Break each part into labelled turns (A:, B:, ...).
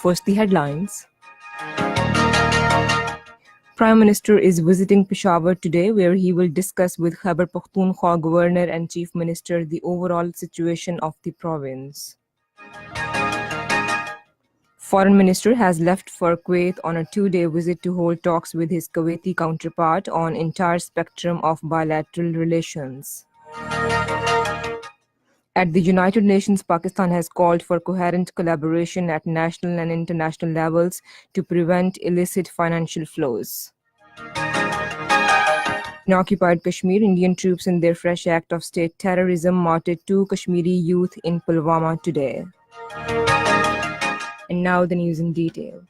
A: First, the headlines. Prime Minister is visiting Peshawar today, where he will discuss with Khyber Pakhtunkhwa Governor and Chief Minister the overall situation of the province. Foreign Minister has left for Kuwait on a two-day visit to hold talks with his Kuwaiti counterpart on entire spectrum of bilateral relations. At the United Nations, Pakistan has called for coherent collaboration at national and international levels to prevent illicit financial flows. In occupied Kashmir, Indian troops in their fresh act of state terrorism martyred two Kashmiri youth in Pulwama today. And now the news in detail.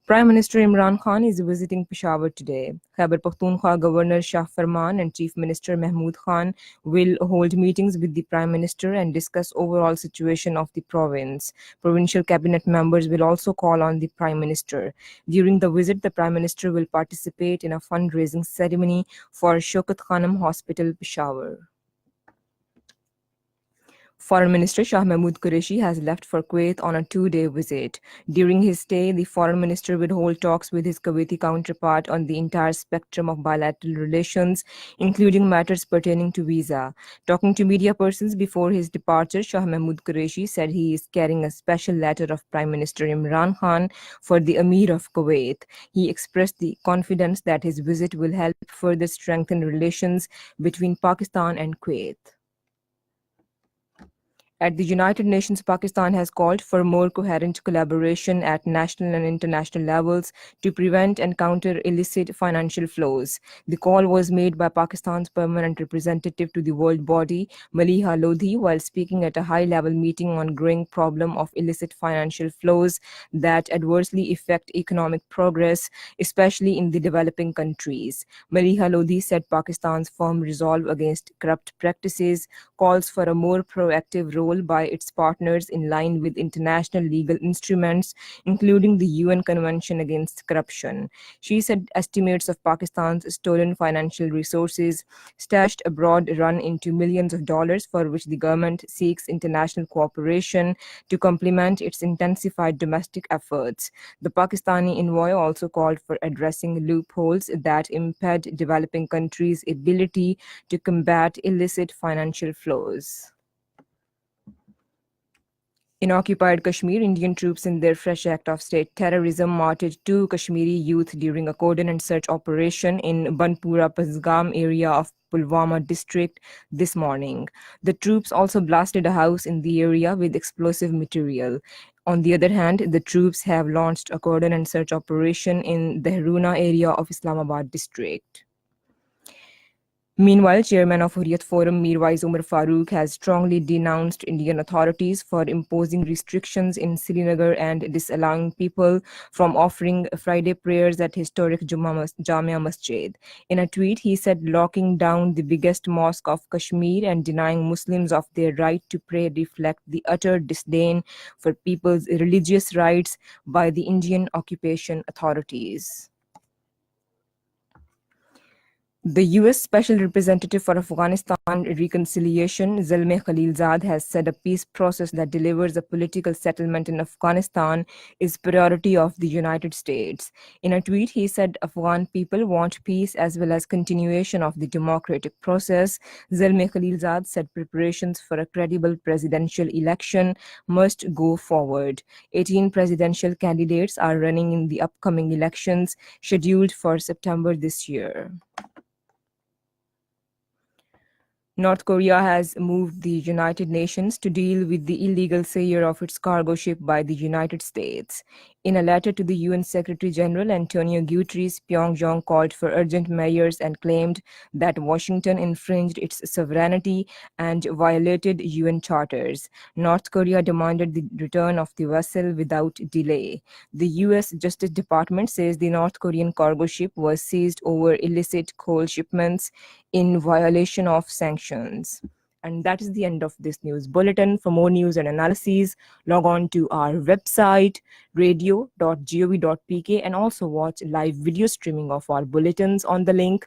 A: Prime Minister Imran Khan is visiting Peshawar today. Khyber Pakhtunkhwa Governor Shah Farman and Chief Minister Mahmood Khan will hold meetings with the Prime Minister and discuss overall situation of the province. Provincial cabinet members will also call on the Prime Minister. During the visit, the Prime Minister will participate in a fundraising ceremony for Shaukat Khanum Hospital, Peshawar. Foreign Minister Shah Mahmood Qureshi has left for Kuwait on a two-day visit. During his stay, the Foreign Minister will hold talks with his Kuwaiti counterpart on the entire spectrum of bilateral relations, including matters pertaining to visa. Talking to media persons before his departure, Shah Mahmood Qureshi said he is carrying a special letter of Prime Minister Imran Khan for the Emir of Kuwait. He expressed the confidence that his visit will help further strengthen relations between Pakistan and Kuwait. At the United Nations, Pakistan has called for more coherent collaboration at national and international levels to prevent and counter illicit financial flows. The call was made by Pakistan's permanent representative to the world body, Maliha Lodhi, while speaking at a high-level meeting on growing problem of illicit financial flows that adversely affect economic progress, especially in the developing countries. Maliha Lodhi said Pakistan's firm resolve against corrupt practices calls for a more proactive role by its partners in line with international legal instruments, including the UN Convention Against Corruption. She said estimates of Pakistan's stolen financial resources stashed abroad run into millions of dollars, for which the government seeks international cooperation to complement its intensified domestic efforts. The Pakistani envoy also called for addressing loopholes that impede developing countries' ability to combat illicit financial flows. In occupied Kashmir, Indian troops in their fresh act of state terrorism martyred two Kashmiri youth during a coordinated search operation in Banpura Pasgam area of Pulwama district this morning. The troops also blasted a house in the area with explosive material. On the other hand, the troops have launched a coordinated search operation in the Haruna area of Islamabad district. Meanwhile, Chairman of Hurriyat Forum Mirwais Umar Farooq has strongly denounced Indian authorities for imposing restrictions in Srinagar and disallowing people from offering Friday prayers at historic Jamia Masjid. In a tweet, he said locking down the biggest mosque of Kashmir and denying Muslims of their right to pray reflect the utter disdain for people's religious rights by the Indian occupation authorities. The U.S. Special Representative for Afghanistan Reconciliation, Zalmay Khalilzad, has said a peace process that delivers a political settlement in Afghanistan is priority of the United States. In a tweet, he said Afghan people want peace as well as continuation of the democratic process. Zalmay Khalilzad said preparations for a credible presidential election must go forward. 18 presidential candidates are running in the upcoming elections scheduled for September this year. North Korea has moved the United Nations to deal with the illegal seizure of its cargo ship by the United States. In a letter to the UN Secretary General Antonio Guterres, Pyongyang called for urgent measures and claimed that Washington infringed its sovereignty and violated UN charters. North Korea demanded the return of the vessel without delay. The US Justice Department says the North Korean cargo ship was seized over illicit coal shipments in violation of sanctions. And that is the end of this news bulletin. For more news and analyses, log on to our website, radio.gov.pk, and also watch live video streaming of our bulletins on the link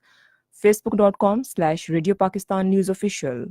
A: facebook.com/Radio Pakistan News Official.